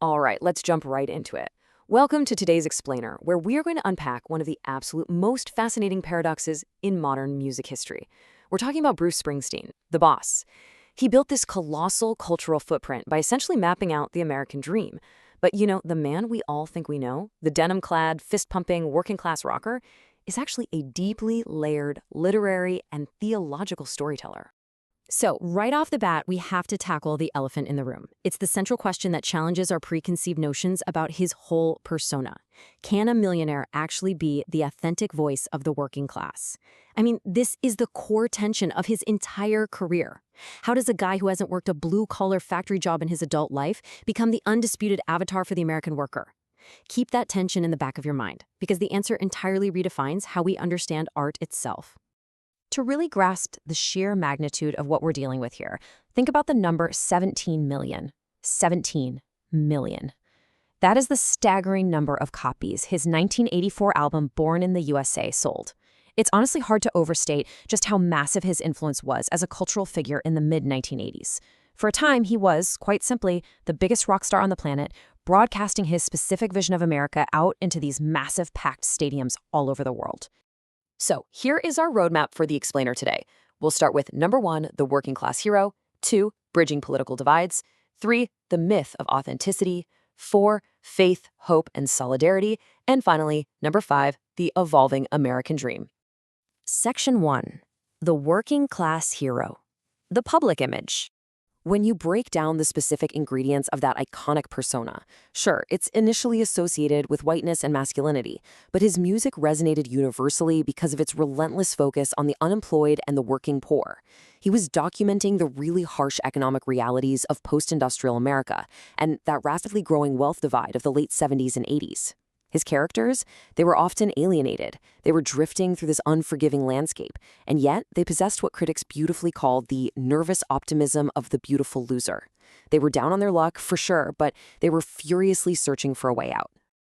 All right, let's jump right into it. Welcome to today's Explainer, where we are going to unpack one of the absolute most fascinating paradoxes in modern music history. We're talking about Bruce Springsteen, the boss. He built this colossal cultural footprint by essentially mapping out the American dream. But the man we all think we know, the denim-clad, fist-pumping, working-class rocker, is actually a deeply layered literary and theological storyteller. So, right off the bat, we have to tackle the elephant in the room. It's the central question that challenges our preconceived notions about his whole persona. Can a millionaire actually be the authentic voice of the working class? I mean, this is the core tension of his entire career. How does a guy who hasn't worked a blue-collar factory job in his adult life become the undisputed avatar for the American worker? Keep that tension in the back of your mind, because the answer entirely redefines how we understand art itself. To really grasp the sheer magnitude of what we're dealing with here, think about the number 17 million. 17 million. That is the staggering number of copies his 1984 album Born in the USA sold. It's honestly hard to overstate just how massive his influence was as a cultural figure in the mid-1980s. For a time, he was, quite simply, the biggest rock star on the planet, broadcasting his specific vision of America out into these massive packed stadiums all over the world. So here is our roadmap for the Explainer today. We'll start with number 1, the working class hero, 2, bridging political divides, 3, the myth of authenticity, 4, faith, hope, and solidarity, and finally, number 5, the evolving American dream. Section 1. The working class hero. The public image. When you break down the specific ingredients of that iconic persona, sure, it's initially associated with whiteness and masculinity, but his music resonated universally because of its relentless focus on the unemployed and the working poor. He was documenting the really harsh economic realities of post-industrial America and that rapidly growing wealth divide of the late 70s and 80s. His characters, they were often alienated. They were drifting through this unforgiving landscape, and yet they possessed what critics beautifully called the nervous optimism of the beautiful loser. They were down on their luck, for sure, but they were furiously searching for a way out.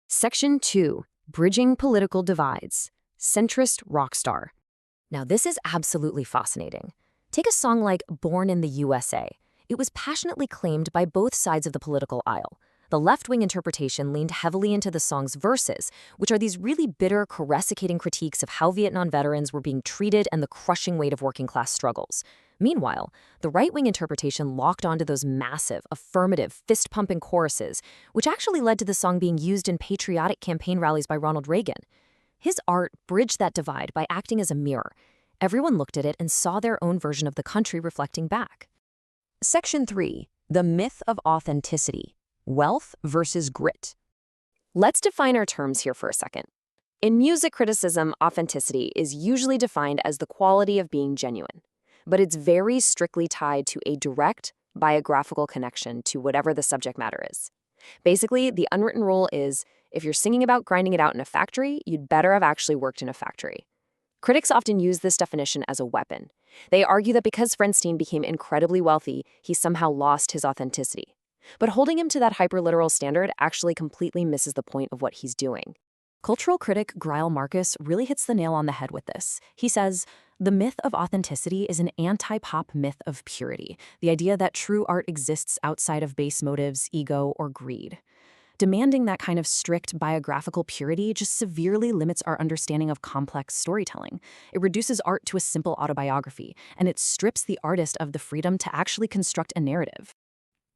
Section 2. Bridging political divides. Centrist rock star. Now, this is absolutely fascinating. Take a song like Born in the USA. It was passionately claimed by both sides of the political aisle. The left-wing interpretation leaned heavily into the song's verses, which are these really bitter, coruscating critiques of how Vietnam veterans were being treated and the crushing weight of working-class struggles. Meanwhile, the right-wing interpretation locked onto those massive, affirmative, fist-pumping choruses, which actually led to the song being used in patriotic campaign rallies by Ronald Reagan. His art bridged that divide by acting as a mirror. Everyone looked at it and saw their own version of the country reflecting back. Section 3. The myth of authenticity. Wealth versus grit. Let's define our terms here for a second. In music criticism, authenticity is usually defined as the quality of being genuine, but it's very strictly tied to a direct biographical connection to whatever the subject matter is. Basically, the unwritten rule is, if you're singing about grinding it out in a factory, you'd better have actually worked in a factory. Critics often use this definition as a weapon. They argue that because Springsteen became incredibly wealthy, he somehow lost his authenticity. But holding him to that hyperliteral standard actually completely misses the point of what he's doing. Cultural critic Greil Marcus really hits the nail on the head with this. He says, the myth of authenticity is an anti-pop myth of purity, the idea that true art exists outside of base motives, ego, or greed. Demanding that kind of strict biographical purity just severely limits our understanding of complex storytelling. It reduces art to a simple autobiography, and it strips the artist of the freedom to actually construct a narrative.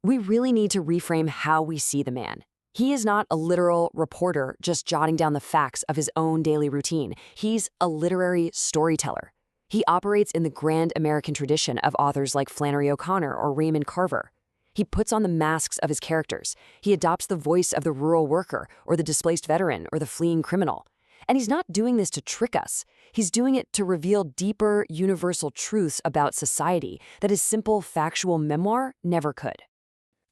We really need to reframe how we see the man. He is not a literal reporter just jotting down the facts of his own daily routine. He's a literary storyteller. He operates in the grand American tradition of authors like Flannery O'Connor or Raymond Carver. He puts on the masks of his characters. He adopts the voice of the rural worker or the displaced veteran or the fleeing criminal. And he's not doing this to trick us. He's doing it to reveal deeper, universal truths about society that his simple, factual memoir never could.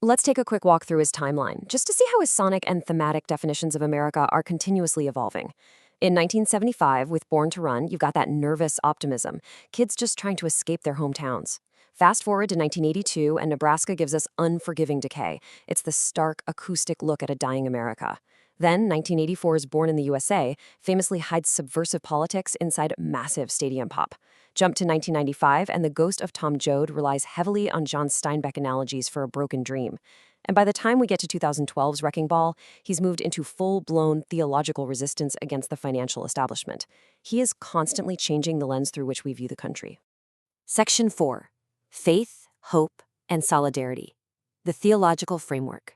Let's take a quick walk through his timeline, just to see how his sonic and thematic definitions of America are continuously evolving. In 1975, with Born to Run, you've got that nervous optimism, kids just trying to escape their hometowns. Fast forward to 1982, and Nebraska gives us Unforgiving Decay. It's the stark, acoustic look at a dying America. Then, 1984's Born in the USA famously hides subversive politics inside massive stadium pop. Jump to 1995, and The Ghost of Tom Joad relies heavily on John Steinbeck analogies for a broken dream. And by the time we get to 2012's Wrecking Ball, he's moved into full-blown theological resistance against the financial establishment. He is constantly changing the lens through which we view the country. Section 4. Faith, Hope, and Solidarity. The Theological Framework.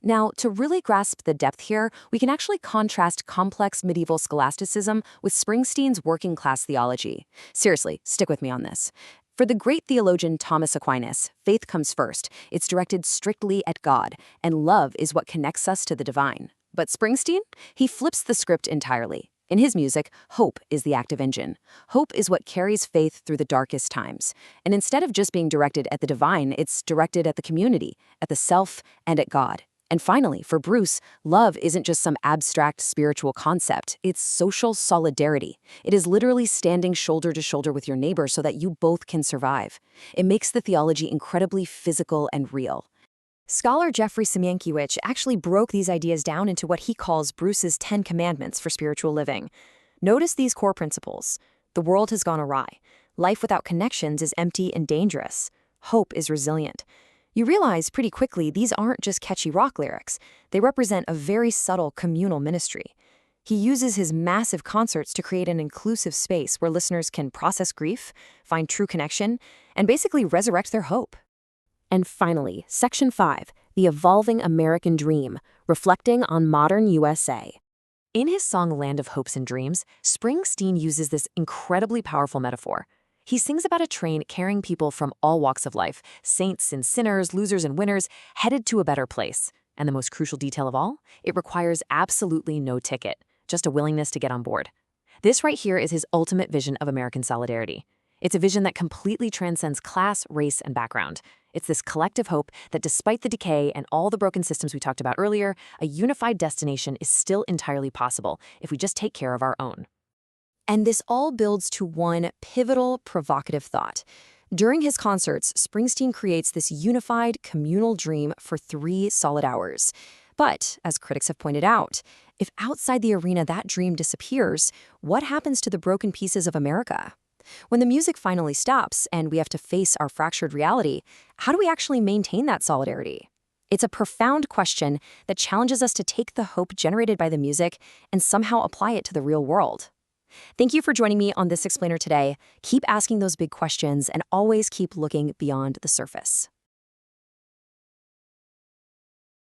Now, to really grasp the depth here, we can actually contrast complex medieval scholasticism with Springsteen's working-class theology. Seriously, stick with me on this. For the great theologian Thomas Aquinas, faith comes first. It's directed strictly at God, and love is what connects us to the divine. But Springsteen? He flips the script entirely. In his music, hope is the active engine. Hope is what carries faith through the darkest times. And instead of just being directed at the divine, it's directed at the community, at the self, and at God. And finally, for Bruce, love isn't just some abstract spiritual concept, it's social solidarity. It is literally standing shoulder to shoulder with your neighbor so that you both can survive. It makes the theology incredibly physical and real. Scholar Jeffrey Siemienkiewicz actually broke these ideas down into what he calls Bruce's 10 commandments for spiritual living. Notice these core principles. The world has gone awry. Life without connections is empty and dangerous. Hope is resilient. You realize pretty quickly these aren't just catchy rock lyrics. They represent a very subtle communal ministry. He uses his massive concerts to create an inclusive space where listeners can process grief, find true connection, and basically resurrect their hope. And finally, Section 5, The Evolving American Dream, reflecting on modern USA. In his song Land of Hopes and Dreams, Springsteen uses this incredibly powerful metaphor. He sings about a train carrying people from all walks of life, saints and sinners, losers and winners, headed to a better place. And the most crucial detail of all, it requires absolutely no ticket, just a willingness to get on board. This right here is his ultimate vision of American solidarity. It's a vision that completely transcends class, race, and background. It's this collective hope that despite the decay and all the broken systems we talked about earlier, a unified destination is still entirely possible if we just take care of our own. And this all builds to one pivotal, provocative thought. During his concerts, Springsteen creates this unified, communal dream for 3 solid hours. But, as critics have pointed out, if outside the arena that dream disappears, what happens to the broken pieces of America? When the music finally stops and we have to face our fractured reality, how do we actually maintain that solidarity? It's a profound question that challenges us to take the hope generated by the music and somehow apply it to the real world. Thank you for joining me on This Explainer today. Keep asking those big questions and always keep looking beyond the surface.